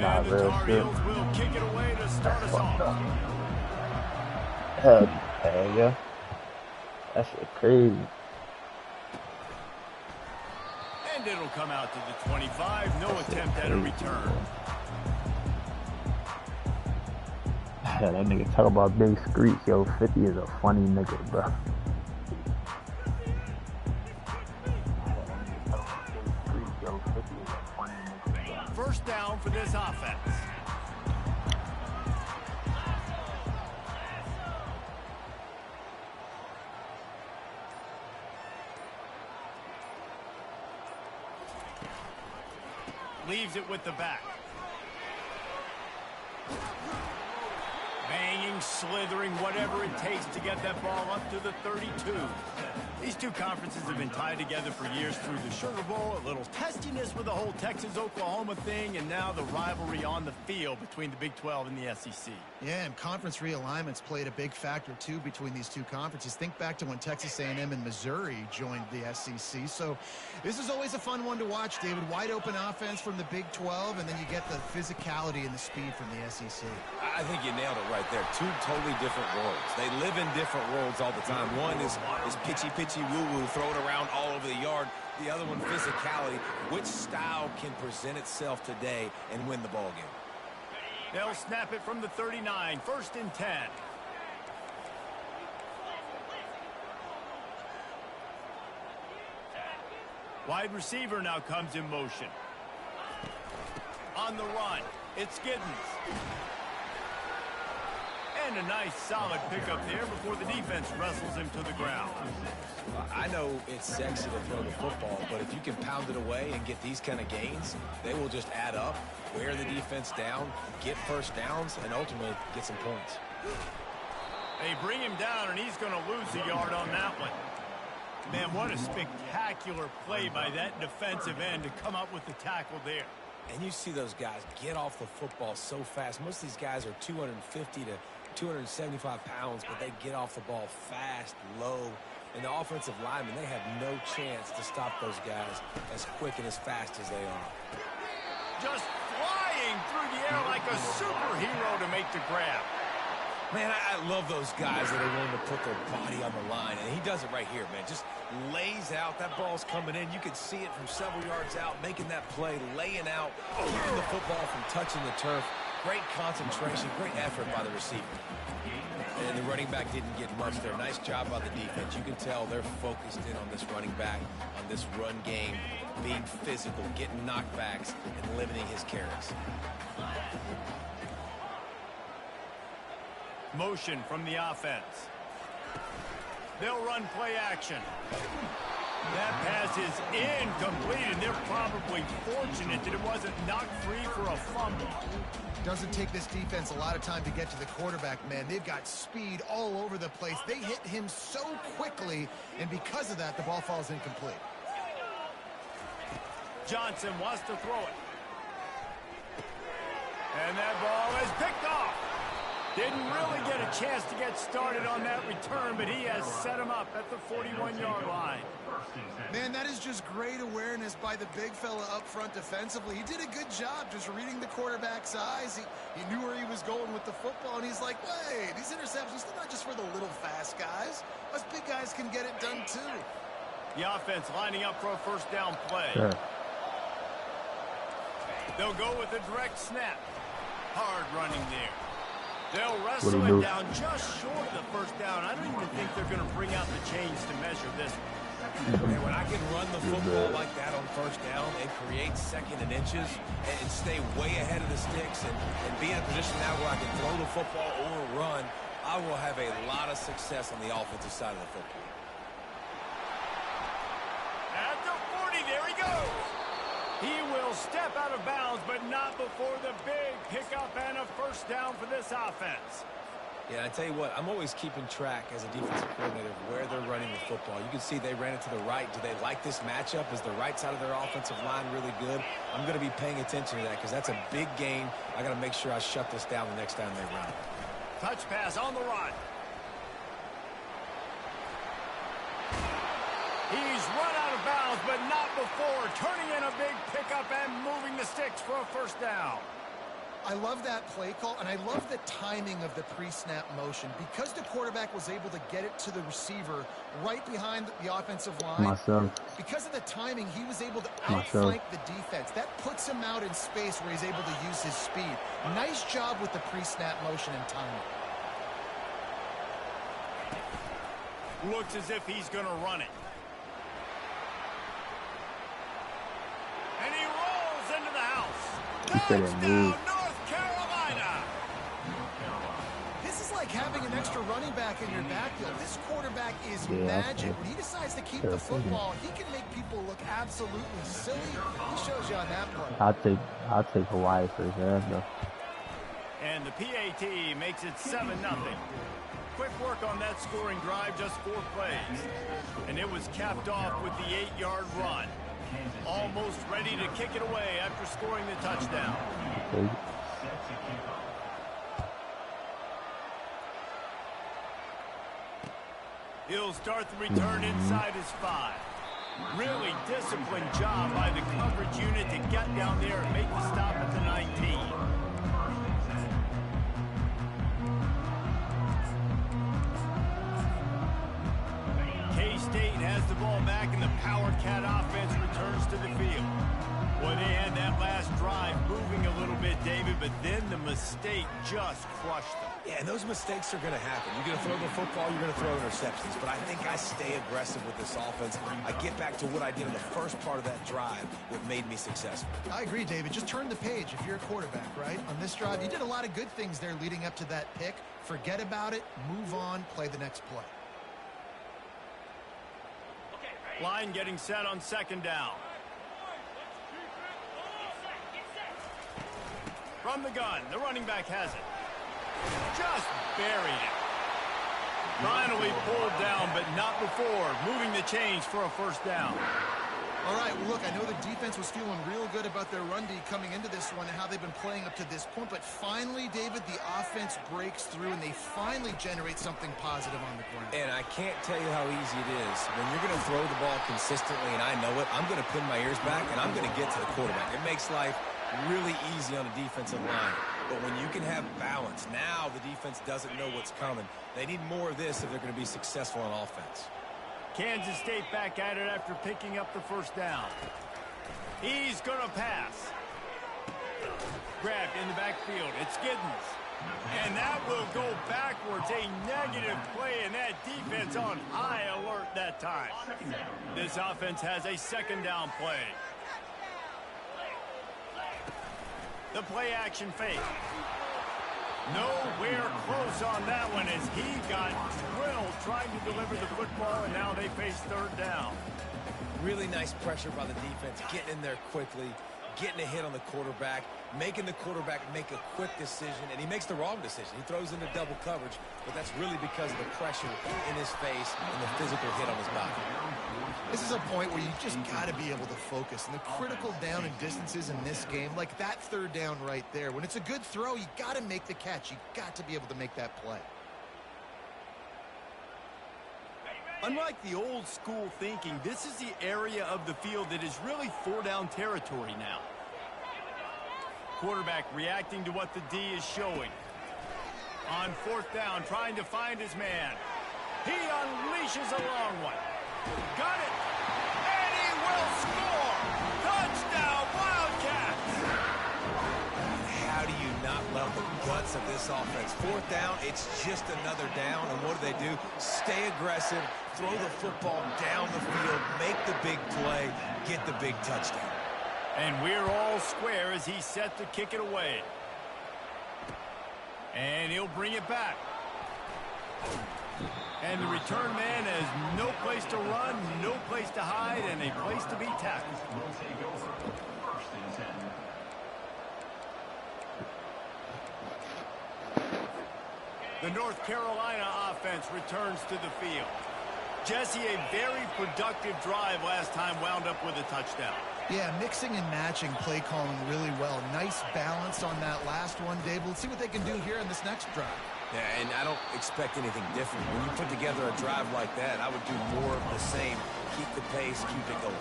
Nah, And the real Tar shit. Heels will kick it away to start That's us fucked off. up. Hell yeah. That shit crazy. And it'll come out to the 25. No attempt at a return. Yeah, that nigga talk about big streets, yo. 50 is a funny nigga, bro. Yeah, that nigga talk about big streets, yo. 50 is a funny nigga, bro. First down for this offense. Leaves it with the back. Banging, slithering, whatever it takes to get that ball up to the 32. These two conferences have been tied together for years through the Sugar Bowl, a little testiness with the whole Texas-Oklahoma thing, and now the rivalry on the field between the Big 12 and the SEC. Yeah, and conference realignments played a big factor, too, between these two conferences. Think back to when Texas A&M and Missouri joined the SEC. So this is always a fun one to watch, David. Wide open offense from the Big 12, and then you get the physicality and the speed from the SEC. I think you nailed it right there. Two totally different worlds. They live in different worlds all the time. One is pitchy woo-woo, throw it around all over the yard. The other one, physicality. Which style can present itself today and win the ball game? They'll snap it from the 39. First and 10. Wide receiver now comes in motion. On the run, it's Giddens. And a nice solid pickup there before the defense wrestles him to the ground. I know it's sexy to throw the football, but if you can pound it away and get these kind of gains, they will just add up, wear the defense down, get first downs, and ultimately get some points. They bring him down, and he's going to lose a yard on that one. Man, what a spectacular play by that defensive end to come up with the tackle there. And you see those guys get off the football so fast. Most of these guys are 250 to 275 pounds, but they get off the ball fast, low. And the offensive linemen, they have no chance to stop those guys as quick and as fast as they are. Just flying through the air like a superhero to make the grab. Man, I love those guys that are willing to put their body on the line. And he does it right here, man. Just lays out. That ball's coming in. You can see it from several yards out, making that play, laying out, keeping the football from touching the turf. Great concentration, great effort by the receiver. And the running back didn't get much there. Nice job by the defense. You can tell they're focused in on this running back, on this run game, being physical, getting knockbacks, and limiting his carries. Motion from the offense. They'll run play action. That pass is incomplete, and they're probably fortunate that it wasn't knocked free for a fumble. Doesn't take this defense a lot of time to get to the quarterback, man. They've got speed all over the place. They hit him so quickly, and because of that, the ball falls incomplete. Johnson wants to throw it. And that ball is picked off. Didn't really get a chance to get started on that return, but he has set him up at the 41-yard line. Man, that is just great awareness by the big fella up front defensively. He did a good job just reading the quarterback's eyes. He knew where he was going with the football, and he's like, wait, these interceptions, they're not just for the little fast guys. Us big guys can get it done too. The offense lining up for a first down play. Sure. They'll go with a direct snap. Hard running there. They'll What do wrestle you it do? down just short of the first down. I don't even think they're going to bring out the chains to measure this one. And when I can run the football like that on first down and create second and inches and stay way ahead of the sticks and be in a position now where I can throw the football or run, I will have a lot of success on the offensive side of the football. At the 40, there he goes. He will step out of bounds, but not before the big pickup and a first down for this offense. Yeah, I tell you what, I'm always keeping track as a defensive coordinator of where they're running the football. You can see they ran it to the right. Do they like this matchup? Is the right side of their offensive line really good? I'm going to be paying attention to that because that's a big gain. I got to make sure I shut this down the next time they run. Touch pass on the run. He's run out of bounds, but not before turning in a big pickup and moving the sticks for a first down. I love that play call, and I love the timing of the pre-snap motion. Because the quarterback was able to get it to the receiver right behind the offensive line, because of the timing, he was able to outflank the defense. That puts him out in space where he's able to use his speed. Nice job with the pre-snap motion and timing. Looks as if he's going to run it. And he rolls into the house. Touchdown, North Carolina! This is like having an extra running back in your backfield. This quarterback is magic. When he decides to keep the football, he can make people look absolutely silly. He shows you on that play. I'll take Hawaii for sure, though. And the PAT makes it 7-0. Quick work on that scoring drive, just 4 plays. And it was capped off with the 8-yard run. Almost ready to kick it away after scoring the touchdown. He'll start the return inside his 5. Really disciplined job by the coverage unit to get down there and make the stop at the 19. K-State has the ball back, and the Power Cat offense returns to the field. Well, they had that last drive moving a little bit, David, but then the mistake just crushed them. Yeah, and those mistakes are going to happen. You're going to throw the football, you're going to throw interceptions. But I think I stay aggressive with this offense. I get back to what I did in the first part of that drive that made me successful. I agree, David. Just turn the page if you're a quarterback, right? On this drive, you did a lot of good things there leading up to that pick. Forget about it, move on, play the next play. Line getting set on 2nd down. From the gun, the running back has it. Just buried it. Finally pulled down, but not before moving the chains for a 1st down. All right, well, look, I know the defense was feeling real good about their run D coming into this one and how they've been playing up to this point, but finally, David, the offense breaks through and they finally generate something positive on the ground. And I can't tell you how easy it is. When you're going to throw the ball consistently, and I know it, I'm going to pin my ears back and I'm going to get to the quarterback. It makes life really easy on the defensive line. But when you can have balance, now the defense doesn't know what's coming. They need more of this if they're going to be successful on offense. Kansas State back at it after picking up the 1st down. He's going to pass. Grabbed in the backfield. It's Giddens. And that will go backwards. A negative play, and that defense on high alert that time. This offense has a 2nd down play. The play action fake. Nowhere close on that one as he got drilled trying to deliver the football, and now they face 3rd down. Really nice pressure by the defense, getting in there quickly, getting a hit on the quarterback, making the quarterback make a quick decision, and he makes the wrong decision. He throws into double coverage, but that's really because of the pressure in his face and the physical hit on his body. This is a point where you just got to be able to focus. And the critical down and distances in this game, like that 3rd down right there, when it's a good throw, you got to make the catch. You got to be able to make that play. Unlike the old school thinking, this is the area of the field that is really 4-down territory now. Quarterback reacting to what the D is showing. On 4th down, trying to find his man. He unleashes a long one. Got it! And he will score! Touchdown, Wildcats! How do you not love the guts of this offense? 4th down, it's just another down, and what do? Stay aggressive, throw the football down the field, make the big play, get the big touchdown. And we're all square as he's set to kick it away. And he'll bring it back. And the return man has no place to run, no place to hide, and a place to be tackled. The North Carolina offense returns to the field. Jesse, a very productive drive last time wound up with a touchdown. Yeah, mixing and matching play calling really well. Nice balance on that last one, Dave. Let's see what they can do here in this next drive. Yeah, and I don't expect anything different. When you put together a drive like that, I would do more of the same. Keep the pace, keep it going.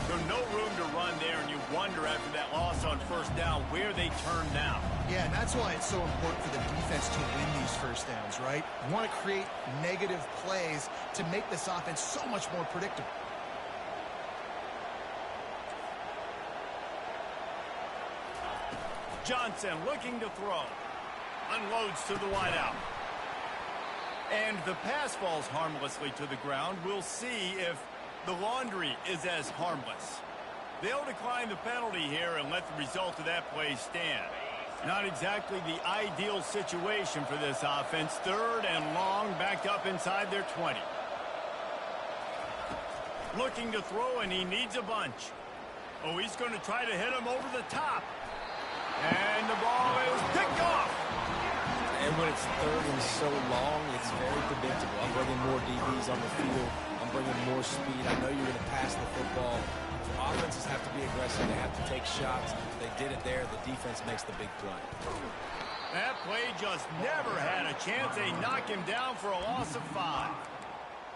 So no room to run there, and you wonder after that loss on 1st down where they turn now. Yeah, and that's why it's so important for the defense to win these first downs, right? You want to create negative plays to make this offense so much more predictable. Johnson looking to throw. Unloads to the wideout. And the pass falls harmlessly to the ground. We'll see if the laundry is as harmless. They'll decline the penalty here and let the result of that play stand. Not exactly the ideal situation for this offense. 3rd and long, backed up inside their 20. Looking to throw, and he needs a bunch. Oh, he's going to try to hit him over the top. And the ball is picked off. And when it's 3rd and so long, it's very predictable. I'm bringing more DBs on the field. I'm bringing more speed. I know you're going to pass the football. Offenses have to be aggressive. They have to take shots. They did it there. The defense makes the big play. That play just never had a chance. They knock him down for a loss of 5.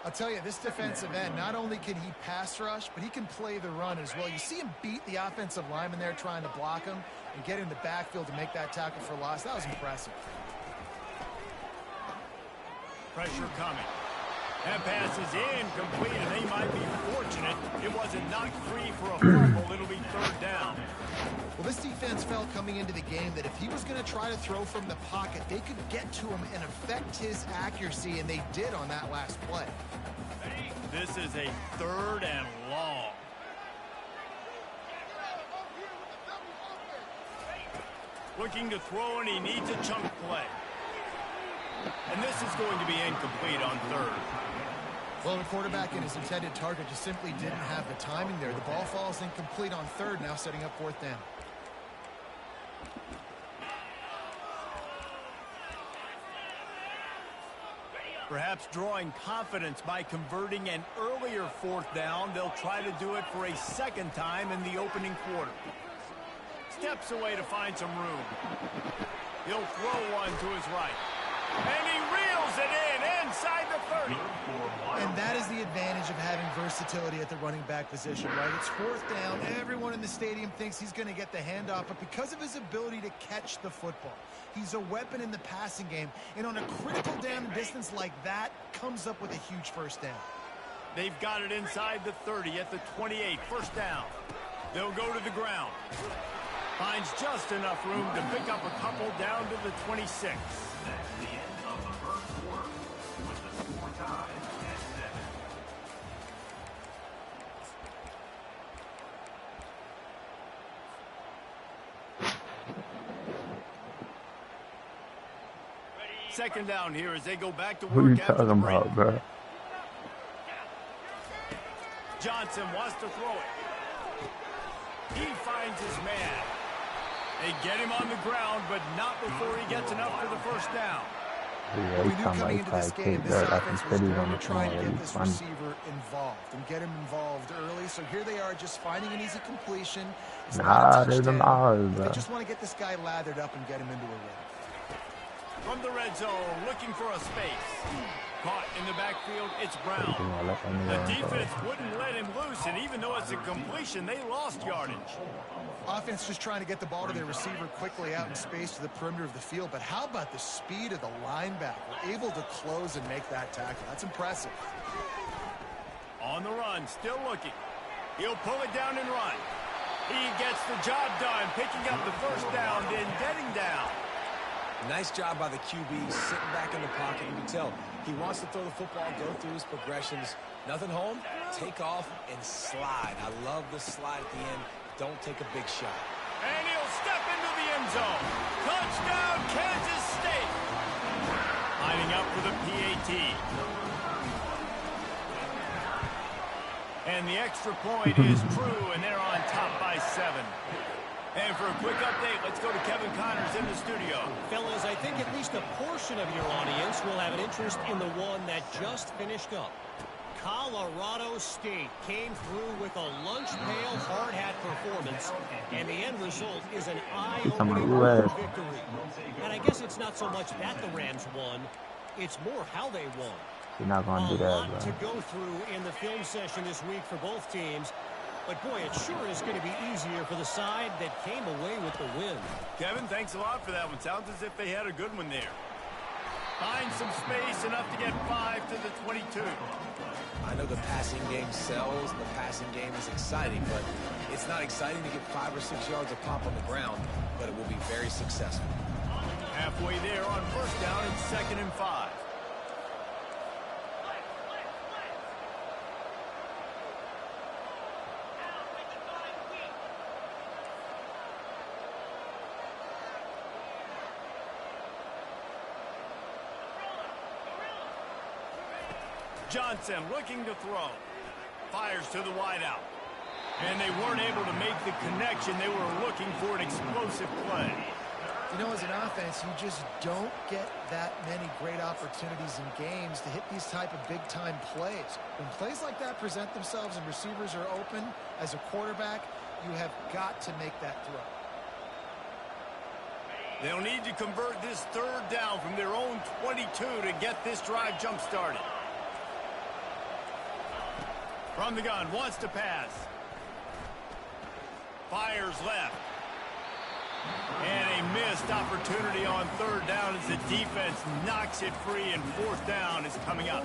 I'll tell you, this defensive end, not only can he pass rush, but he can play the run as well. You see him beat the offensive lineman there trying to block him and get in the backfield to make that tackle for loss. That was impressive. Pressure coming. That pass is incomplete, and they might be fortunate it wasn't knocked free for a fumble. It'll be 3rd down. Well, this defense felt coming into the game that if he was going to try to throw from the pocket, they could get to him and affect his accuracy, and they did on that last play. This is a 3rd and long. Looking to throw, and he needs a chunk play. And this is going to be incomplete on 3rd. Well, the quarterback and his intended target just simply didn't have the timing there. The ball falls incomplete on 3rd, now setting up 4th down. Perhaps drawing confidence by converting an earlier 4th down. They'll try to do it for a 2nd time in the opening quarter. Steps away to find some room. He'll throw one to his right. And he reels it in inside the 30. And that is the advantage of having versatility at the running back position, right? It's 4th down. Everyone in the stadium thinks he's going to get the handoff, but because of his ability to catch the football, he's a weapon in the passing game. And on a critical down distance like that, comes up with a huge 1st down. They've got it inside the 30 at the 28. 1st down. They'll go to the ground. Finds just enough room to pick up a couple down to the 26. Second down here as they go back to work. Who you after talking the break. about, bro? Johnson wants to throw it. He finds his man. They get him on the ground, but not before he gets enough for the 1st down. Yeah, We he knew come coming like into this game, kick this dirt. I can offense was sit going on to the try floor. and get He's this funny. receiver involved and get him involved early. So here they are just finding an easy completion. It's Nah, not a there's them touchdown, hours, but bro. they just want to get this guy lathered up and get him into a rhythm. From the red zone, looking for a space. Caught in the backfield, it's Brown. The defense wouldn't let him loose, and even though it's a completion, they lost yardage. Offense just trying to get the ball to their receiver quickly out in space to the perimeter of the field. But how about the speed of the linebacker? Able to close and make that tackle. That's impressive. On the run, still looking. He'll pull it down and run. He gets the job done, picking up the 1st down, then getting down. Nice job by the QB, sitting back in the pocket. You can tell he wants to throw the football, go through his progressions. Nothing home, take off and slide. I love the slide at the end. Don't take a big shot. And he'll step into the end zone. Touchdown, Kansas State. Lining up for the PAT. And the extra point is true, and they're on top by 7. And for a quick update, let's go to Kevin Connors in the studio. Fellas, I think at least a portion of your audience will have an interest in the one that just finished up. Colorado State came through with a lunch pail hard hat performance, and the end result is an eye-opening victory. And I guess it's not so much that the Rams won, it's more how they won. You're not going to do A that, lot bro. to go through in the film session this week for both teams. But, boy, it sure is going to be easier for the side that came away with the win. Kevin, thanks a lot for that one. Sounds as if they had a good one there. Find some space, enough to get 5 to the 22. I know the passing game sells, the passing game is exciting, but it's not exciting to get 5 or 6 yards of pop on the ground, but it will be very successful. Halfway there on first down and 2nd and 5. Johnson looking to throw. Fires to the wideout. And they weren't able to make the connection. They were looking for an explosive play. You know, as an offense, you just don't get that many great opportunities in games to hit these type of big-time plays. When plays like that present themselves and receivers are open, as a quarterback, you have got to make that throw. They'll need to convert this 3rd down from their own 22 to get this drive jump-started. From the gun, wants to pass. Fires left. And a missed opportunity on 3rd down as the defense knocks it free, and 4th down is coming up.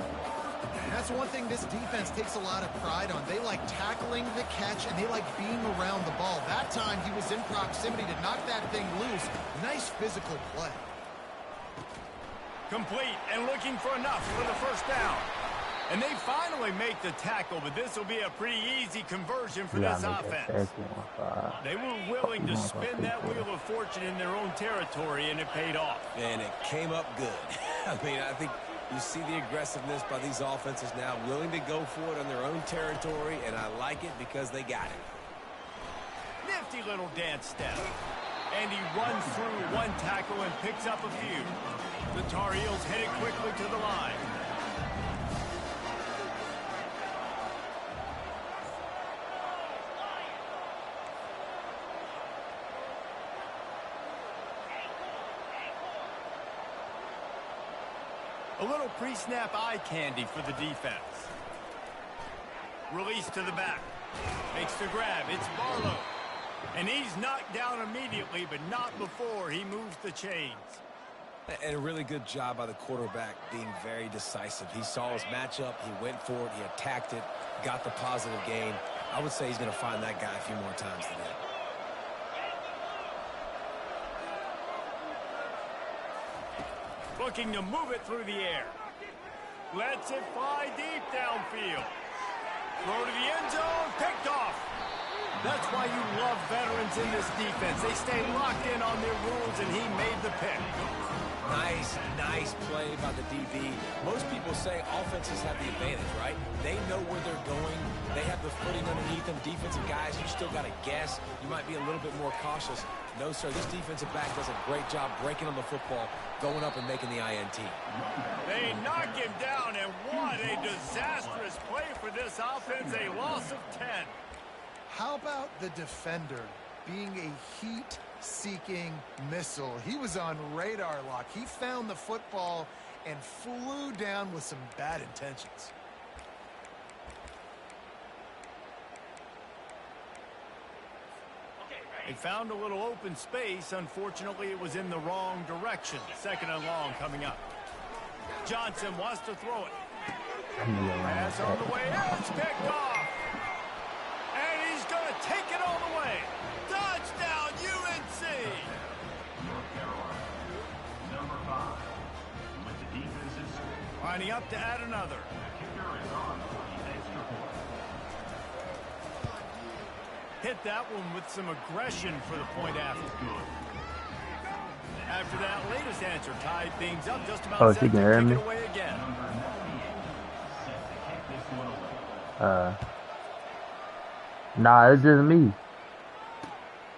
And that's one thing this defense takes a lot of pride on. They like tackling the catch, and they like being around the ball. That time, he was in proximity to knock that thing loose. Nice physical play. Complete and looking for enough for the 1st down. And they finally make the tackle, but this will be a pretty easy conversion for this offense. They were willing to spin that wheel of fortune in their own territory, and it paid off. And it came up good. I mean, I think you see the aggressiveness by these offenses now, willing to go for it on their own territory, and I like it because they got it. Nifty little dance step. And he runs through one tackle and picks up a few. The Tar Heels headed quickly to the line. A little pre-snap eye candy for the defense. Release to the back. Makes the grab. It's Barlow. And he's knocked down immediately, but not before he moves the chains. And a really good job by the quarterback being very decisive. He saw his matchup. He went for it. He attacked it. Got the positive gain. I would say he's going to find that guy a few more times today. Looking to move it through the air. Lets it fly deep downfield. Throw to the end zone. Picked off. That's why you love veterans in this defense. They stay locked in on their rules, and he made the pick. Nice play by the DB. Most people say offenses have the advantage, right? They know where they're going. They have the footing underneath them. Defensive guys, you still got to guess. You might be a little bit more cautious. No, sir, this defensive back does a great job breaking on the football, going up and making the INT. They knock him down, and what a disastrous play for this offense. A loss of 10. How about the defender being a heat-seeking missile? He was on radar lock. He found the football and flew down with some bad intentions. They found a little open space. Unfortunately, it was in the wrong direction. 2nd and long coming up. Johnson wants to throw it. Pass on the way. It's picked off. And he's going to take it all the way. Touchdown, UNC. Lining up to add another. Hit that one with some aggression for the point after. After that latest answer tied things up, just about set to kick it away again. Nah, it's just me.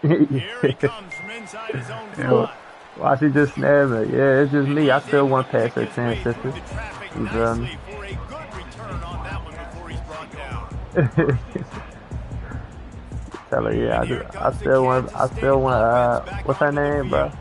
Here he comes from inside his own 5. Why she just snap it? Yeah, it's just me. I still want to pass her 10 sisters. You feel me? For a good return on that one before he's brought down. Tell her, yeah, I still want, what's her name, bro?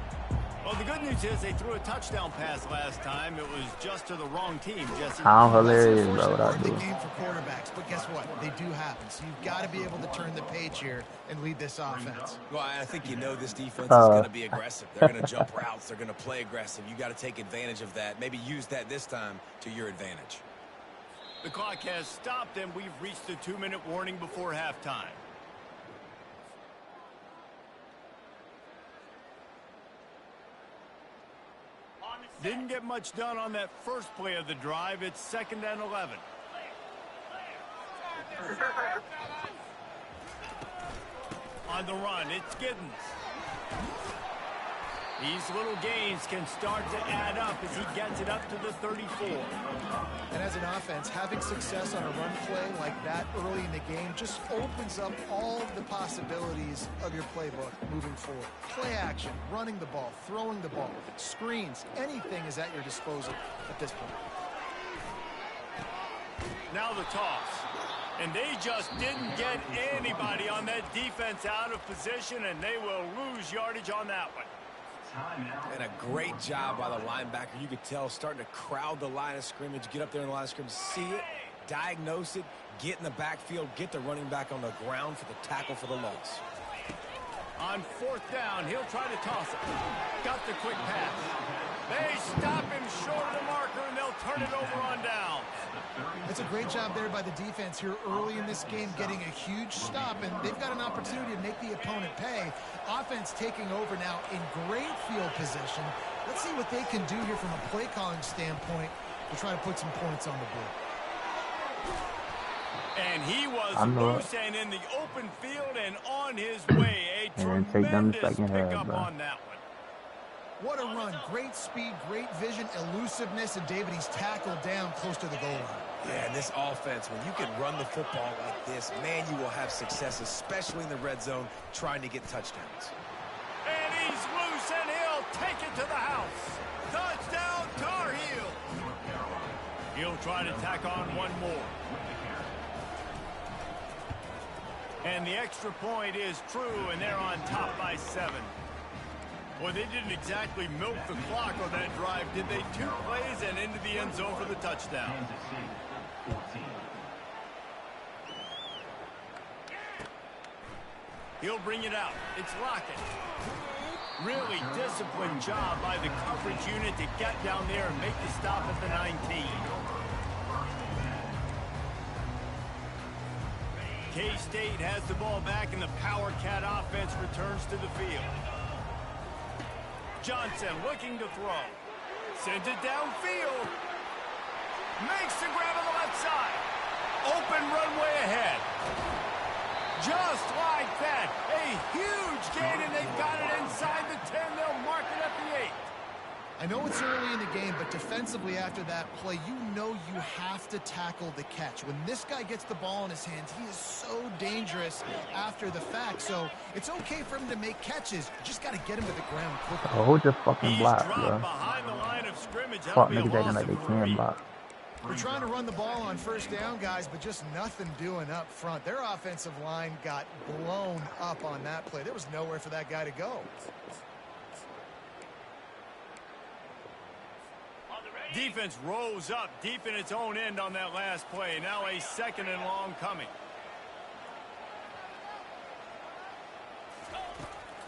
Well, the good news news is they threw a touchdown pass last time. It was just to the wrong team, Jesse. How That's the hilarious, bro, unfortunate what I part of the do. game for quarterbacks, but guess what? They do happen. So you've got to be able to turn the page here and lead this offense. Well, I think you know this defense is going to be aggressive. They're going to jump routes. They're going to play aggressive. You got to take advantage of that. Maybe use that this time to your advantage. The clock has stopped, and we've reached the 2-minute warning before halftime. Didn't get much done on that first play of the drive. It's 2nd and 11. On the run, it's Giddens. These little gains can start to add up as he gets it up to the 34. And as an offense, having success on a run play like that early in the game just opens up all the possibilities of your playbook moving forward. Play action, running the ball, throwing the ball, screens, anything is at your disposal at this point. Now the toss. And they just didn't get anybody on that defense out of position, and they will lose yardage on that one. And a great job by the linebacker. You could tell starting to crowd the line of scrimmage, get up there in the line of scrimmage, see it, diagnose it, get in the backfield, get the running back on the ground for the tackle for the loss. On 4th down, he'll try to toss it. Got the quick pass. They stop him short of the marker, and they'll turn it over on down. It's a great job there by the defense here early in this game, getting a huge stop, and they've got an opportunity to make the opponent pay. Offense taking over now in great field position. Let's see what they can do here from a play calling standpoint to try to put some points on the board. And he was loose and in the open field and on his way. A tremendous pickup on that one. What a run. Great speed, great vision, elusiveness, and David, he's tackled down close to the goal line. Yeah, and this offense, when you can run the football like this, man, you will have success, especially in the red zone, trying to get touchdowns. And he's loose, and he'll take it to the house. Touchdown, Tar Heels. He'll try to tack on one more. And the extra point is true, and they're on top by 7. Well, they didn't exactly milk the clock on that drive, did they? 2 plays and into the end zone for the touchdown. He'll bring it out. It's Lockett. Really disciplined job by the coverage unit to get down there and make the stop at the 19. K-State has the ball back, and the Power Cat offense returns to the field. Johnson looking to throw. Sends it downfield. Makes the grab on the left side. Open runway ahead. Just like that. A huge gain, and they've got it inside the 10. They'll mark it at the 8. I know it's early in the game, but defensively after that play, you know you have to tackle the catch. When this guy gets the ball in his hands, he is so dangerous after the fact. So it's okay for him to make catches. You just got to get him to the ground quickly. Oh, who just fucking blocked, He's bro? dropped behind the line of scrimmage. Fuck niggas acting like they can block. We're trying to run the ball on 1st down, guys, but just nothing doing up front. Their offensive line got blown up on that play. There was nowhere for that guy to go. Defense rose up deep in its own end on that last play. Now a 2nd and long coming.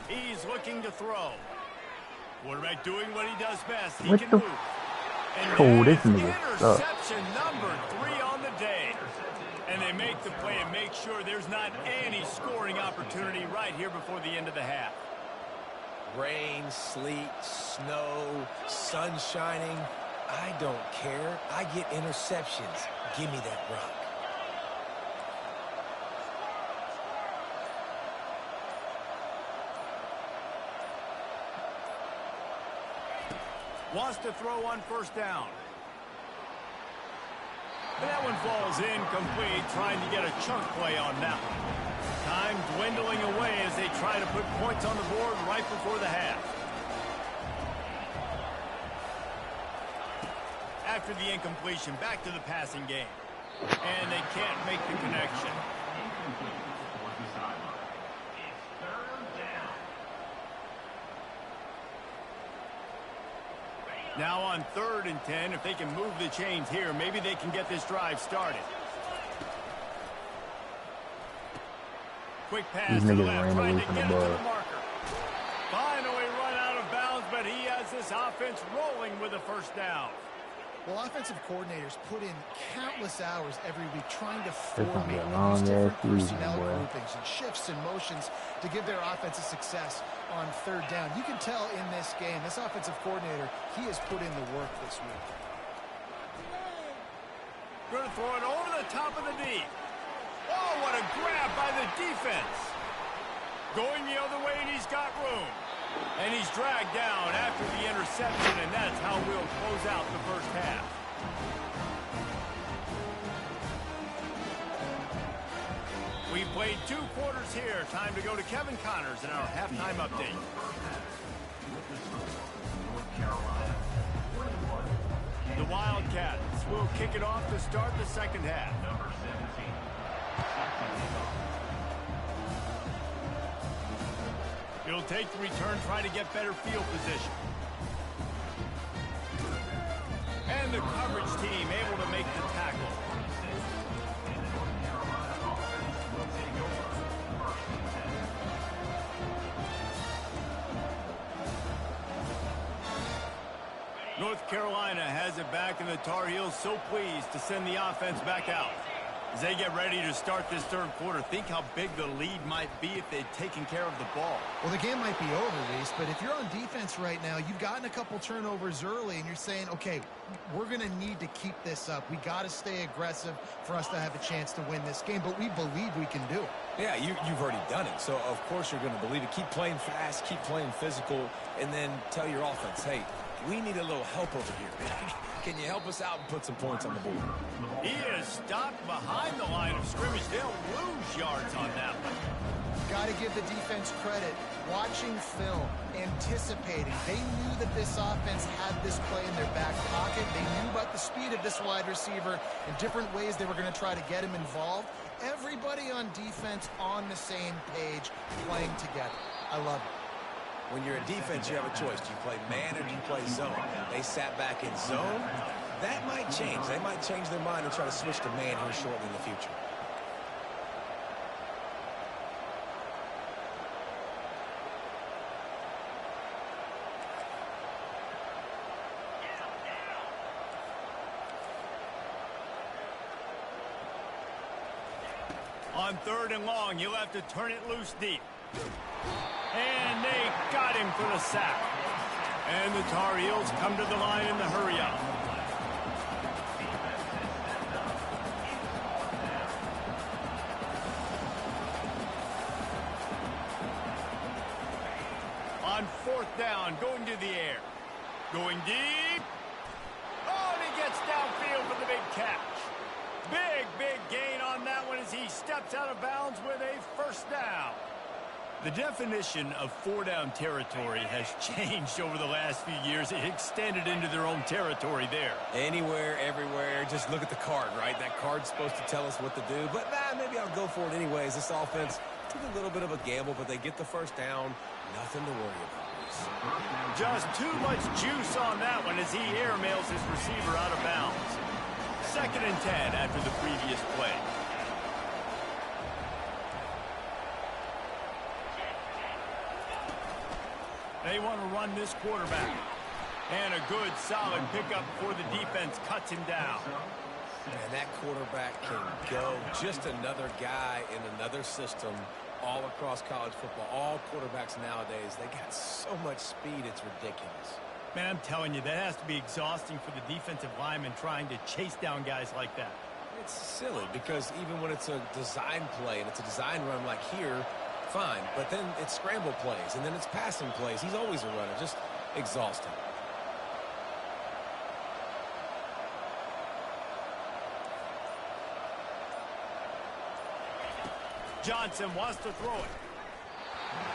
He's looking to throw. Quarterback doing what he does best. He What can the move. And Oh, this that's nigga sucks. interception number 3 on the day. And they make the play and make sure there's not any scoring opportunity right here before the end of the half. Rain, sleet, snow, sun shining. I don't care. I get interceptions. Give me that rock. Wants to throw on 1st down. And that one falls incomplete, trying to get a chunk play on that one. Time dwindling away as they try to put points on the board right before the half. After the incompletion, back to the passing game. And they can't make the connection. Now on 3rd and 10, if they can move the chains here, maybe they can get this drive started. Quick pass These to the niggas left, ran trying away to from get the it to ball. the marker. Finally run out of bounds, but he has this offense rolling with a first down. Well, offensive coordinators put in countless hours every week trying to This gonna be formate a and use long different ass season, personnel boy. groupings and shifts and motions to give their offense a success on 3rd down. You can tell in this game, this offensive coordinator, he has put in the work this week. Going to throw it over the top of the deep. Oh, what a grab by the defense. Going the other way, and he's got room. And he's dragged down after the interception, and that's how we'll close out the first half. We played 2 quarters here. Time to go to Kevin Connors in our halftime update. The Wildcats will kick it off to start the second half. He'll take the return, try to get better field position. And the coverage team able to make the tackle. North Carolina has it back, and the Tar Heels so pleased to send the offense back out. As they get ready to start this 3rd quarter, think how big the lead might be if they'd taken care of the ball. Well, the game might be over, Reese, but if you're on defense right now, you've gotten a couple turnovers early, and you're saying, okay, we're going to need to keep this up. We got to stay aggressive for us to have a chance to win this game, but we believe we can do it. Yeah, you've already done it, so of course you're going to believe it. Keep playing fast, keep playing physical, and then tell your offense, hey, we need a little help over here. Can you help us out and put some points on the board? He is stopped behind the line of scrimmage. They'll lose yards on that one. Got to give the defense credit. Watching film, anticipating. They knew that this offense had this play in their back pocket. They knew about the speed of this wide receiver and different ways they were going to try to get him involved. Everybody on defense on the same page, playing together. I love it. When you're a defense, you have a choice. Do you play man or do you play zone? They sat back in zone. That might change. They might change their mind and try to switch to man here shortly in the future. On 3rd and long, you'll have to turn it loose deep. And they got him for the sack. And the Tar Heels come to the line in the hurry-up. On 4th down, going to the air. Going deep. Oh, and he gets downfield for the big catch. Big gain on that one as he steps out of bounds with a first down. The definition of 4-down territory has changed over the last few years. It extended into their own territory there. Anywhere, everywhere, just look at the card, right? That card's supposed to tell us what to do, but maybe I'll go for it anyways. This offense took a little bit of a gamble, but they get the first down. Nothing to worry about. Just too much juice on that one as he airmails his receiver out of bounds. 2nd and 10 after the previous play. They want to run this quarterback. And a good, solid pickup before the defense cuts him down. And that quarterback can go. Just another guy in another system all across college football. All quarterbacks nowadays, they got so much speed, it's ridiculous. Man, I'm telling you, that has to be exhausting for the defensive lineman trying to chase down guys like that. It's silly because even when it's a design play and it's a design run like here, fine. But then it's scramble plays and then it's passing plays. He's always a runner. Just exhausting. Johnson wants to throw it.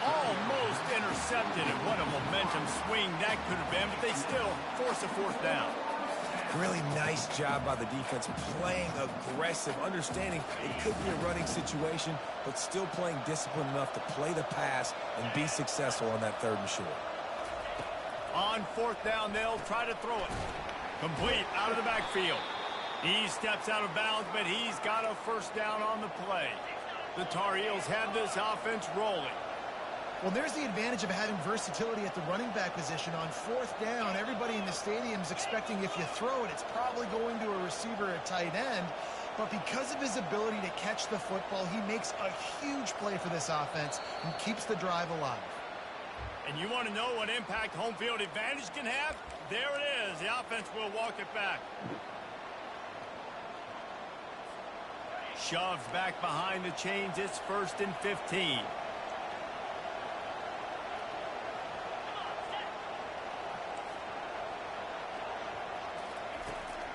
Almost intercepted, and what a momentum swing that could have been, but they still force a 4th down. Really nice job by the defense, playing aggressive, understanding it could be a running situation, but still playing disciplined enough to play the pass and be successful on that 3rd and short. On fourth down, they'll try to throw it. Complete out of the backfield. He steps out of bounds, but he's got a first down on the play. The Tar Heels have this offense rolling. Well, there's the advantage of having versatility at the running back position. On fourth down, everybody in the stadium is expecting if you throw it, it's probably going to a receiver or tight end. But because of his ability to catch the football, he makes a huge play for this offense and keeps the drive alive. And you want to know what impact home field advantage can have? There it is. The offense will walk it back. Shoves back behind the chains. It's 1st and 15.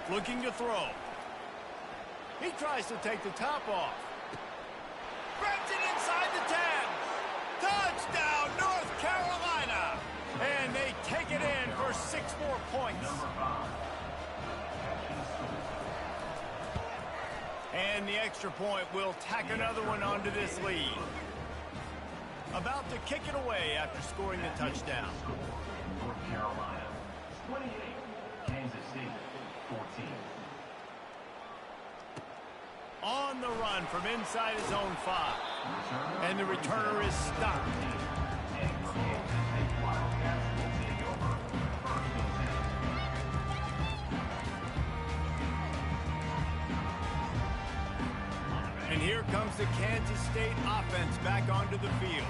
Looking to throw. He tries to take the top off. Grabs it inside the 10. Touchdown, North Carolina. And they take it in for 6 more points. And the extra point will tack another one onto this lead. About to kick it away after scoring the touchdown. North Carolina, 28. Kansas State, 14. On the run from inside his own 5. And the returner is stopped. And here comes the Kansas State offense back onto the field.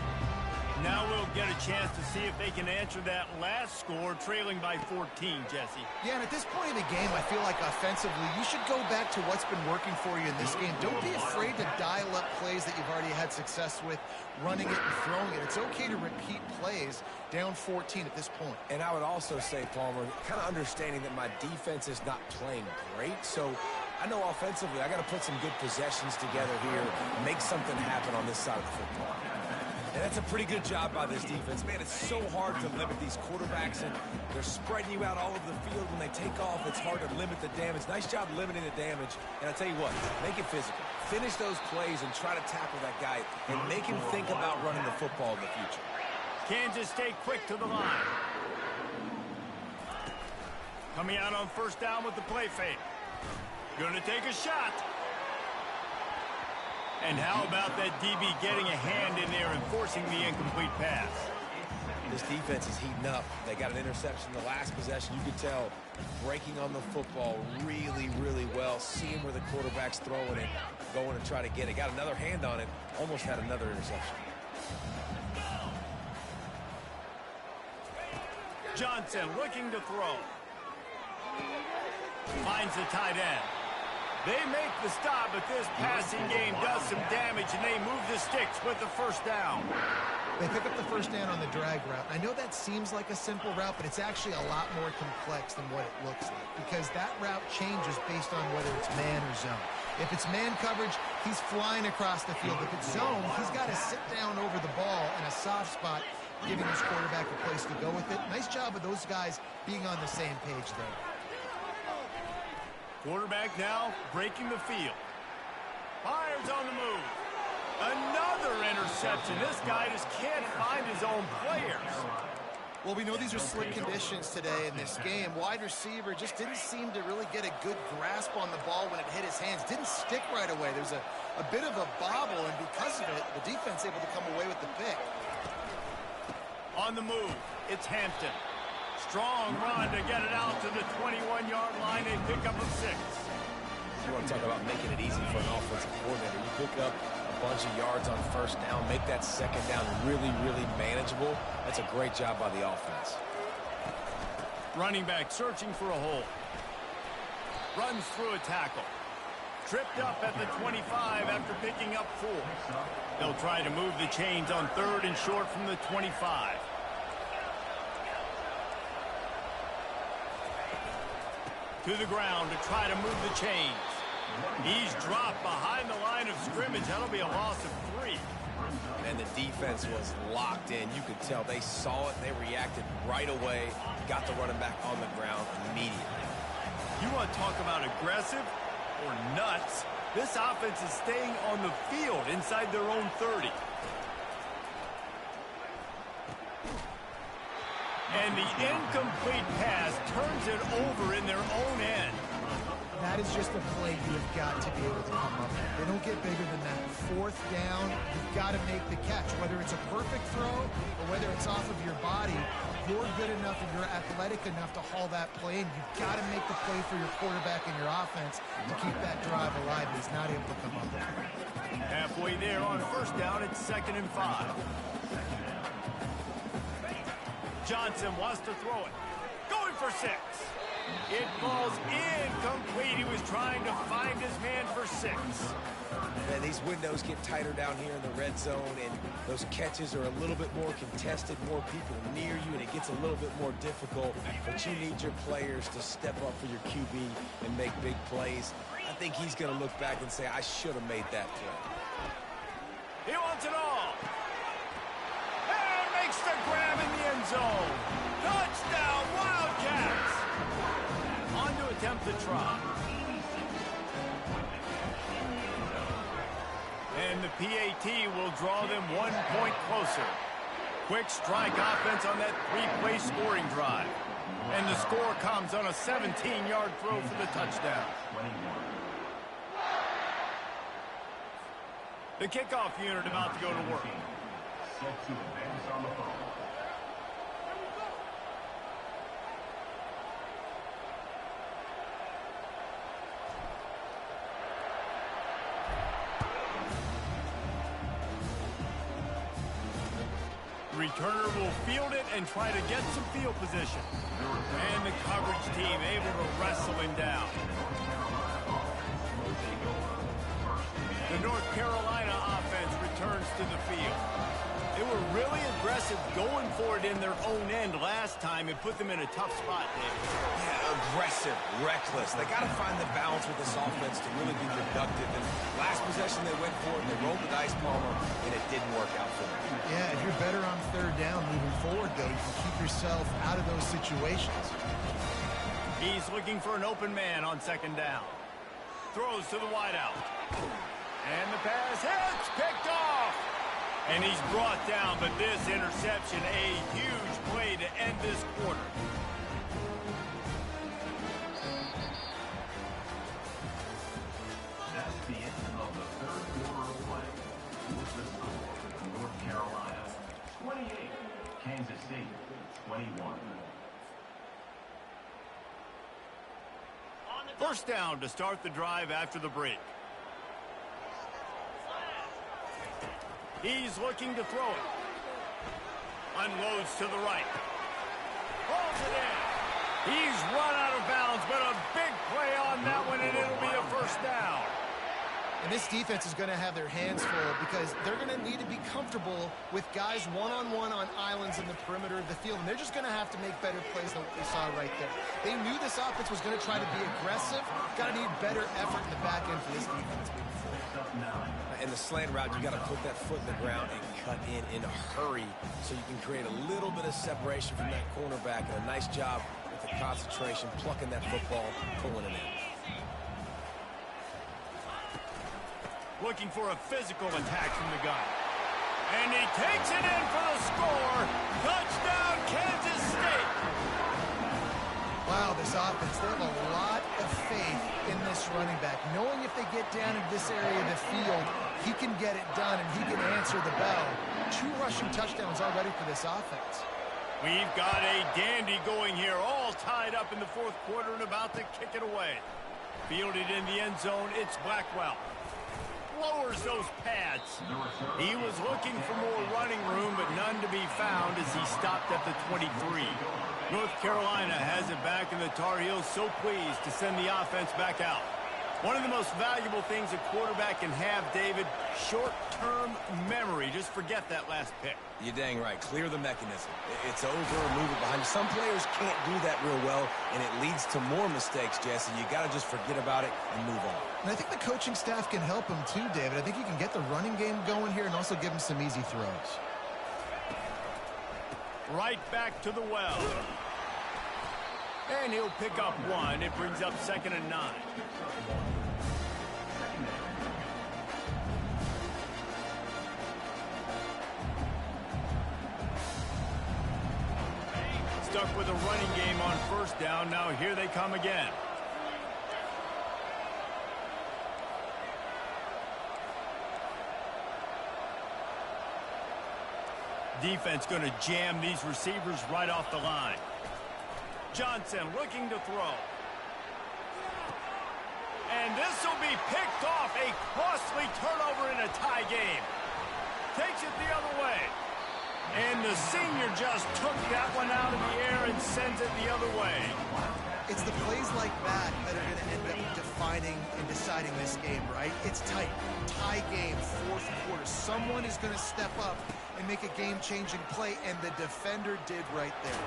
Now we'll get a chance to see if they can answer that last score, trailing by 14, Jesse. Yeah, and at this point in the game, I feel like offensively, you should go back to what's been working for you in this game. Don't be afraid to dial up plays that you've already had success with, running it and throwing it. It's okay to repeat plays down 14 at this point. And I would also say, Palmer, kind of understanding that my defense is not playing great, so I know offensively I got to put some good possessions together here, make something happen on this side of the football. And that's a pretty good job by this defense. Man, it's so hard to limit these quarterbacks, and they're spreading you out all over the field. When they take off, it's hard to limit the damage. Nice job limiting the damage. And I tell you what, make it physical. Finish those plays and try to tackle that guy and make him think about running the football in the future. Kansas State quick to the line. Coming out on first down with the play fake. Going to take a shot. And how about that DB getting a hand in there and forcing the incomplete pass? This defense is heating up. They got an interception in the last possession. You could tell breaking on the football really, really well, seeing where the quarterback's throwing it, going to try to get it. Got another hand on it, almost had another interception. Johnson looking to throw. Finds the tight end. They make the stop, but this passing game does some damage, and they move the sticks with the first down. They pick up the first down on the drag route. I know that seems like a simple route, but it's actually a lot more complex than what it looks like, because that route changes based on whether it's man or zone. If it's man coverage, he's flying across the field. If it's zone, he's got to sit down over the ball in a soft spot, giving his quarterback a place to go with it. Nice job of those guys being on the same page there. Quarterback now breaking the field. Fires on the move. Another interception. This guy just can't find his own players. Well, we know these are slick conditions today in this game. Wide receiver just didn't seem to really get a good grasp on the ball when it hit his hands. Didn't stick right away. There's a bit of a bobble, and because of it, the defense able to come away with the pick. On the move, it's Hampton. Strong run to get it out to the 21-yard line. They pick up a 6. You want to talk about making it easy for an offensive coordinator. You pick up a bunch of yards on first down, make that second down really, really manageable. That's a great job by the offense. Running back searching for a hole. Runs through a tackle. Tripped up at the 25 after picking up 4. They'll try to move the chains on 3rd and short from the 25. To the ground to try to move the chains. He's dropped behind the line of scrimmage. That'll be a loss of 3. And the defense was locked in. You could tell they saw it. They reacted right away. Got the running back on the ground immediately. You want to talk about aggressive or nuts? This offense is staying on the field inside their own 30. And the incomplete pass turns it over in their own end. That is just a play you've got to be able to come up with. They don't get bigger than that. Fourth down, you've got to make the catch. Whether it's a perfect throw or whether it's off of your body, you're good enough and you're athletic enough to haul that play, and you've got to make the play for your quarterback and your offense to keep that drive alive. He's not able to come up with it. Halfway there on first down, it's 2nd and 5. Johnson wants to throw it. Going for 6. It falls incomplete. He was trying to find his man for 6. Man, these windows get tighter down here in the red zone, and those catches are a little bit more contested, more people near you, and it gets a little bit more difficult. But you need your players to step up for your QB and make big plays. I think he's going to look back and say, I should have made that play. He wants it all. And makes the grab in the end zone. Touchdown, Wildcats. On to attempt the try. And the PAT will draw them 1 point closer. Quick strike offense on that 3-play scoring drive. And the score comes on a 17-yard throw for the touchdown. The kickoff unit about to go to work. Set to advance on the phone. Returner will field it and try to get some field position. And the coverage team able to wrestle him down. The North Carolina offense returns to the field. They were really aggressive going for it in their own end last time. It put them in a tough spot, David. Yeah, aggressive, reckless. They got to find the balance with this offense to really be productive. And last possession they went for it, they rolled the dice, Palmer, and it didn't work out for them. Yeah, if you're better on third down moving forward, though, you can keep yourself out of those situations. He's looking for an open man on 2nd down. Throws to the wideout. And the pass hits, picked off. And he's brought down, but this interception, a huge play to end this quarter. That's the end of the third quarter of play. With the score, North Carolina 28, Kansas State 21. First down to start the drive after the break. He's looking to throw it. Unloads to the right. Pulls it in. He's run out of bounds, but a big play on that one, and it'll be a first down. And this defense is going to have their hands full because they're going to need to be comfortable with guys one-on-one on islands in the perimeter of the field. And they're just going to have to make better plays than what we saw right there. They knew this offense was going to try to be aggressive. Got to need better effort in the back end for this defense. In the slant route, you got to put that foot in the ground and cut in a hurry so you can create a little bit of separation from that cornerback. And a nice job with the concentration, plucking that football, pulling it in. Looking for a physical attack from the gun. And he takes it in for the score. Touchdown, Kansas State. Wow, this offense, they have a lot of faith in this running back. Knowing if they get down into this area of the field, he can get it done and he can answer the bell. 2 rushing touchdowns already for this offense. We've got a dandy going here, all tied up in the 4th quarter and about to kick it away. Fielded in the end zone, it's Blackwell. Lowers those pads. He was looking for more running room, but none to be found as he stopped at the 23. North Carolina has it back, and the Tar Heels so pleased to send the offense back out. One of the most valuable things a quarterback can have, David, short-term memory. Just forget that last pick. You're dang right. Clear the mechanism. It's over and move it behind you. Some players can't do that real well, and it leads to more mistakes, Jesse. You got to just forget about it and move on. And I think the coaching staff can help him too, David. I think you can get the running game going here and also give him some easy throws. Right back to the well. And he'll pick up 1. It brings up 2nd and 9. stuck with a running game on first down. Now here they come again. Defense going to jam these receivers right off the line. Johnson looking to throw. And this will be picked off. A costly turnover in a tie game. Takes it the other way. And the senior just took that one out of the air and sends it the other way. It's the plays like that that are going to end up defining and deciding this game, right? It's tight. Tie game, fourth quarter. Someone is going to step up and make a game-changing play, and the defender did right there.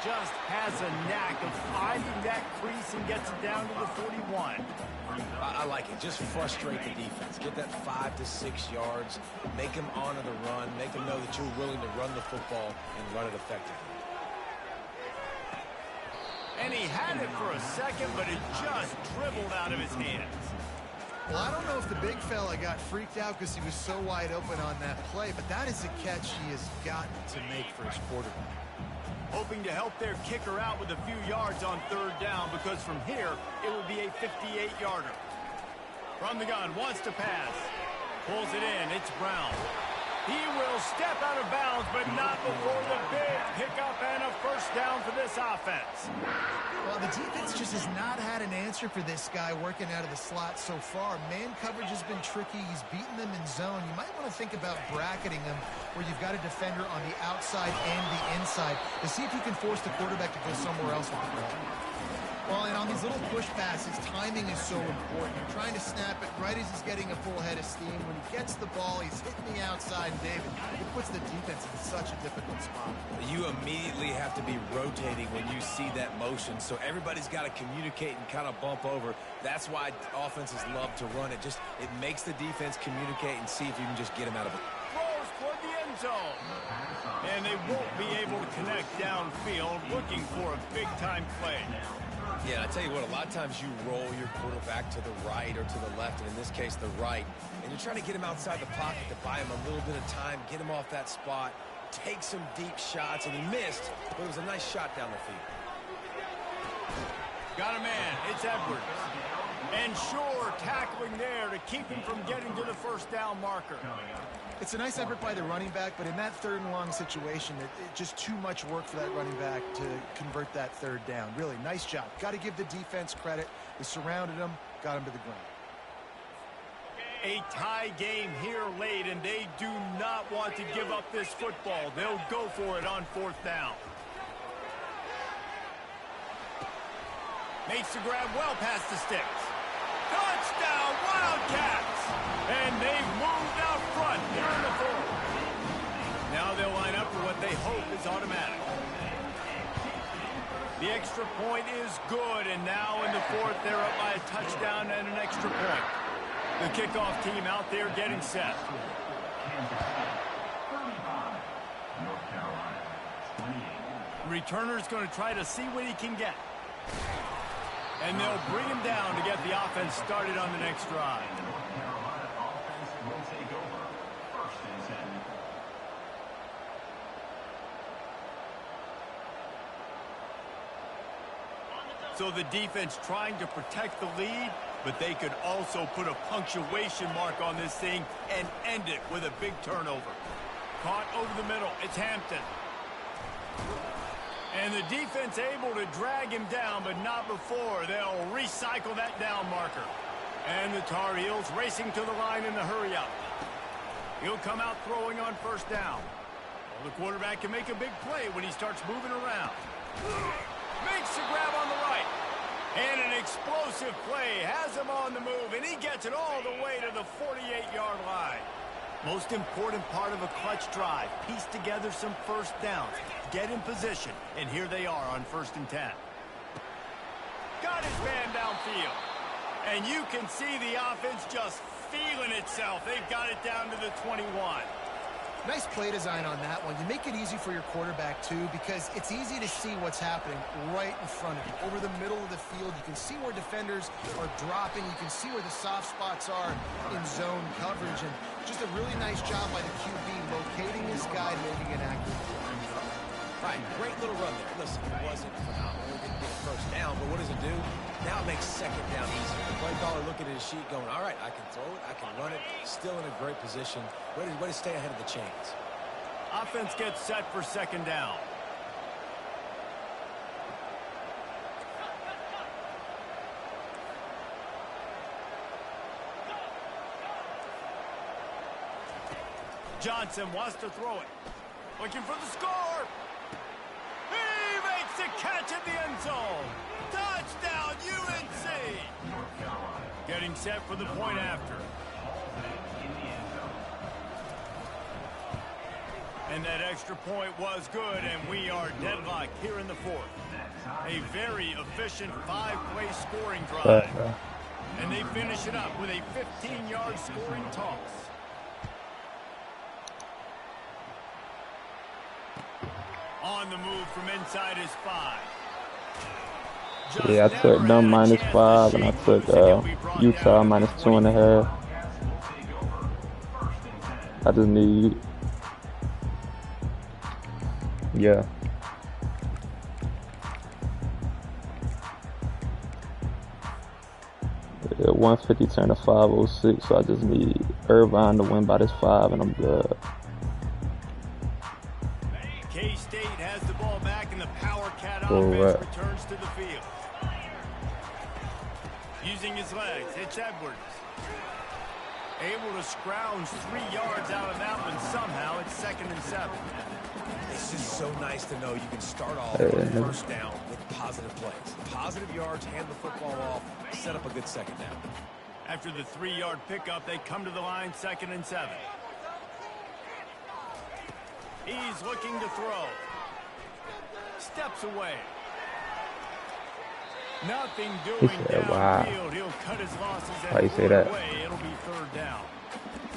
Just has a knack of finding that crease and gets it down to the 41. I like it. Just frustrate the defense. Get that 5 to 6 yards. Make them honor the run. Make them know that you're willing to run the football and run it effectively. And he had it for a second, but it just dribbled out of his hands. Well, I don't know if the big fella got freaked out because he was so wide open on that play, but that is a catch he has got to make for his quarterback. Hoping to help their kicker out with a few yards on third down, because from here, it will be a 58-yarder. From the gun, wants to pass. Pulls it in, it's Brown. He will step out of bounds, but not before the big pickup and a first down for this offense. Well, the defense just has not had an answer for this guy working out of the slot so far. Man coverage has been tricky. He's beaten them in zone. You might want to think about bracketing them where you've got a defender on the outside and the inside to see if you can force the quarterback to go somewhere else with the ball. Well, and on these little push passes, timing is so important. You're trying to snap it right as he's getting a full head of steam. When he gets the ball, he's hitting the outside, and David, it puts the defense in such a difficult spot. You immediately have to be rotating when you see that motion, so everybody's got to communicate and kind of bump over. That's why offenses love to run it. It makes the defense communicate and see if you can just get him out of it. Throws toward the end zone. And they won't be able to connect downfield, looking for a big-time play. Yeah, I tell you what, a lot of times you roll your quarterback to the right or to the left, and in this case, the right, and you're trying to get him outside the pocket to buy him a little bit of time, get him off that spot, take some deep shots, and he missed, but it was a nice shot down the field. Got a man, it's Edwards. And Shore tackling there to keep him from getting to the first down marker. It's a nice effort by the running back, but in that third and long situation, it just too much work for that running back to convert that third down. Really, nice job. Got to give the defense credit. They surrounded him, got him to the ground. A tie game here late, and they do not want to give up this football. They'll go for it on fourth down. Makes the grab well past the sticks. Touchdown, Wildcats! And they've moved out front here in the fourth. Now they'll line up for what they hope is automatic. The extra point is good, and now in the fourth, they're up by a touchdown and an extra point. The kickoff team out there getting set. Returner's going to try to see what he can get. And they'll bring him down to get the offense started on the next drive. So the defense trying to protect the lead, but they could also put a punctuation mark on this thing and end it with a big turnover. Caught over the middle. It's Hampton. And the defense able to drag him down, but not before. They'll recycle that down marker. And the Tar Heels racing to the line in the hurry-up. He'll come out throwing on first down. Well, the quarterback can make a big play when he starts moving around. Makes the grab on the right. And an explosive play has him on the move, and he gets it all the way to the 48-yard line. Most important part of a clutch drive, piece together some first downs, get in position, and here they are on 1st and 10. Got his man downfield. And you can see the offense just feeling itself. They've got it down to the 21. Nice play design on that one. You make it easy for your quarterback, too, because it's easy to see what's happening right in front of you. Over the middle of the field, you can see where defenders are dropping. You can see where the soft spots are in zone coverage. And just a really nice job by the QB locating this guy, making an accurate play. Right, great little run there. Listen, it wasn't phenomenal. It didn't get a first down, but what does it do? Now it makes second down easier. The play caller looking at his sheet going, all right, I can throw it, I can run it. Still in a great position. Way to stay ahead of the chains. Offense gets set for second down. Johnson wants to throw it. Looking for the score. He makes the catch in the end zone. Touchdown, UNC. Getting set for the point after. And that extra point was good, and we are deadlocked here in the fourth. A very efficient 5-play scoring drive. And they finish it up with a 15-yard scoring toss. On the move from inside his 5. Yeah, I took them -5, and I took Utah -2.5. I just need, yeah. Yeah, 150 turn to 506, so I just need Irvine to win by this 5, and I'm good. K-State has the ball back, and the Power Cat offense returns to the field. Using his legs, it's Edwards. Able to scrounge 3 yards out of that one somehow. It's 2nd and 7. It's just so nice to know you can start off with first down with positive plays. Positive yards, hand the football off, set up a good second down. After the 3-yard pickup, they come to the line, 2nd and 7. He's looking to throw. Steps away. Nothing doing downfield. He'll cut his losses and move away. It'll be 3rd down.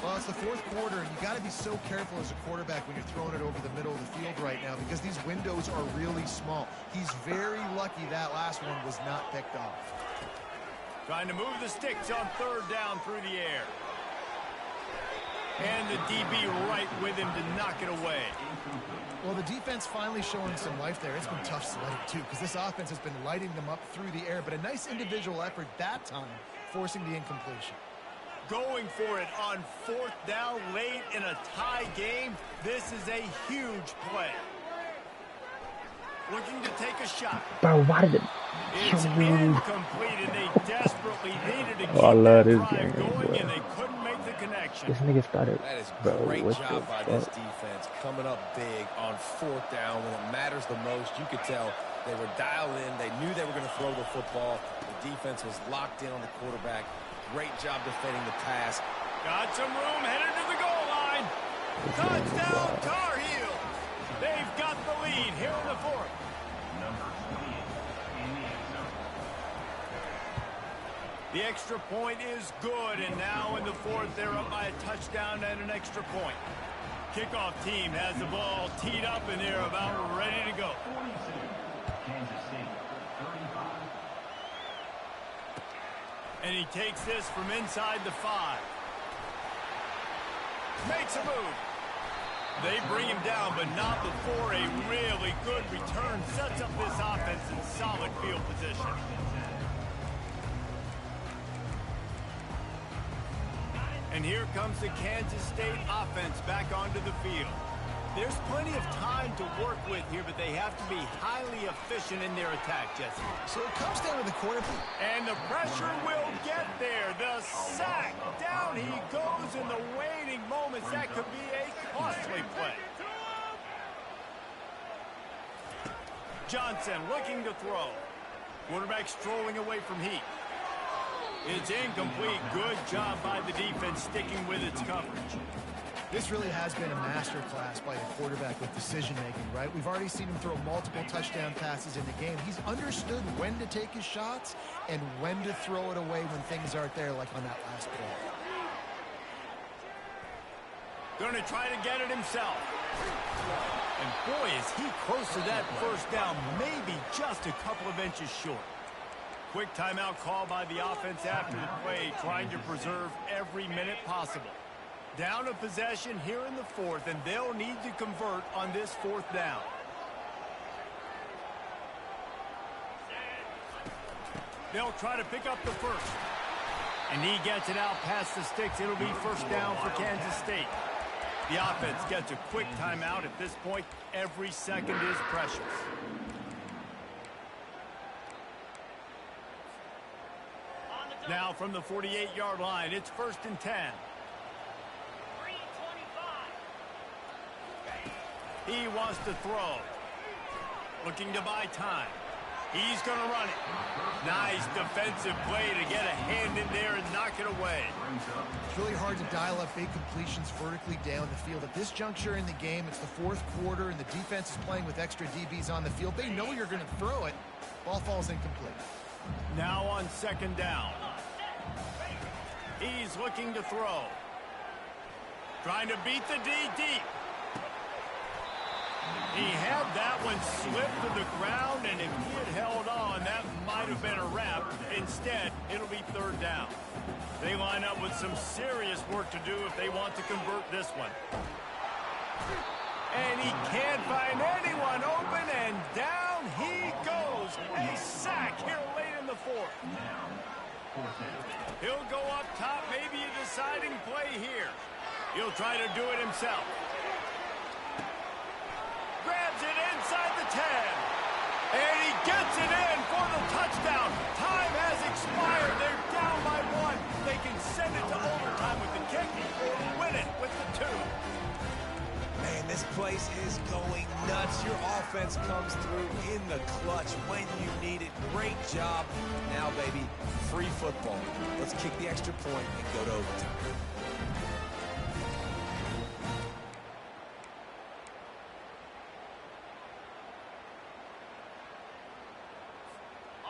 Well, it's the 4th quarter, and you got to be so careful as a quarterback when you're throwing it over the middle of the field right now because these windows are really small. He's very lucky that last one was not picked off. Trying to move the sticks on 3rd down through the air. And the DB right with him to knock it away. Well, the defense finally showing some life there. It's been tough sledding, too, because this offense has been lighting them up through the air. But a nice individual effort that time, forcing the incompletion. Going for it on 4th down late in a tie game. This is a huge play. Looking to take a shot. Bro, why did it? It's incomplete, and they desperately needed to keep I love that this drive game, going, bro. and they couldn't make the connection. This nigga started. That is Bro, great what job by the this fuck? defense, coming up big on 4th down when it matters the most. You could tell they were dialed in. They knew they were going to throw the football. The defense was locked in on the quarterback. Great job defending the pass. Got some room, headed to the goal line. Touchdown, Tar Heels. They've got the lead here in the 4th. Number 28 in the end zone. The extra point is good, and now in the 4th, they're up by a touchdown and an extra point. Kickoff team has the ball teed up, and they're about ready to go. 42, Kansas State, 35. And he takes this from inside the 5. Makes a move. They bring him down, but not before a really good return sets up this offense in solid field position. And here comes the Kansas State offense back onto the field. There's plenty of time to work with here, but they have to be highly efficient in their attack, Jesse. So it comes down to the quarterback. And the pressure will get there. The sack. Down he goes in the waning moments. That could be a costly play. Johnson looking to throw. Quarterback strolling away from Heat. It's incomplete. Good job by the defense sticking with its coverage. This really has been a masterclass by the quarterback with decision-making, right? We've already seen him throw multiple touchdown passes in the game. He's understood when to take his shots and when to throw it away when things aren't there, like on that last play. Going to try to get it himself. And boy, is he close to that first down, maybe just a couple of inches short. Quick timeout call by the offense after the play, trying to preserve every minute possible. Down a possession here in the 4th, and they'll need to convert on this 4th down. They'll try to pick up the first. And he gets it out past the sticks. It'll be first down for Kansas State. The offense gets a quick timeout. At this point, every second is precious. Now from the 48-yard line, it's 1st and 10. He wants to throw. Looking to buy time. He's going to run it. Nice defensive play to get a hand in there and knock it away. It's really hard to dial up big completions vertically down the field. At this juncture in the game, it's the 4th quarter, and the defense is playing with extra DBs on the field. They know you're going to throw it. Ball falls incomplete. Now on 2nd down. He's looking to throw. Trying to beat the D deep. He had that one slip to the ground, and if he had held on, that might have been a wrap. Instead, it'll be 3rd down. They line up with some serious work to do if they want to convert this one. And he can't find anyone open, and down he goes. A sack here late in the 4th. He'll go up top, maybe a deciding play here. He'll try to do it himself. Grabs it inside the 10. And he gets it in for the touchdown. Time has expired. They're down by 1. They can send it to overtime with the kick or win it with the 2. Man, this place is going nuts. Your offense comes through in the clutch when you need it. Great job. Now, baby, free football. Let's kick the extra point and go to overtime.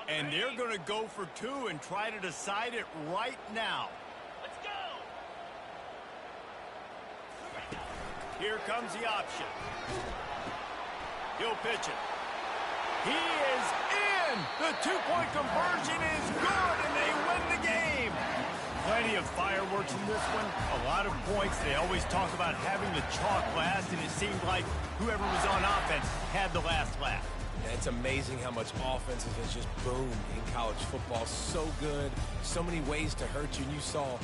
And they're going to go for 2 and try to decide it right now. Let's go. Here comes the option. He'll pitch it. He is in! The 2-point conversion is good, and they win the game. Plenty of fireworks in this one. A lot of points. They always talk about having the chalk last, and it seemed like whoever was on offense had the last laugh. Yeah, it's amazing how much offense has just boomed in college football. So good, so many ways to hurt you. And you saw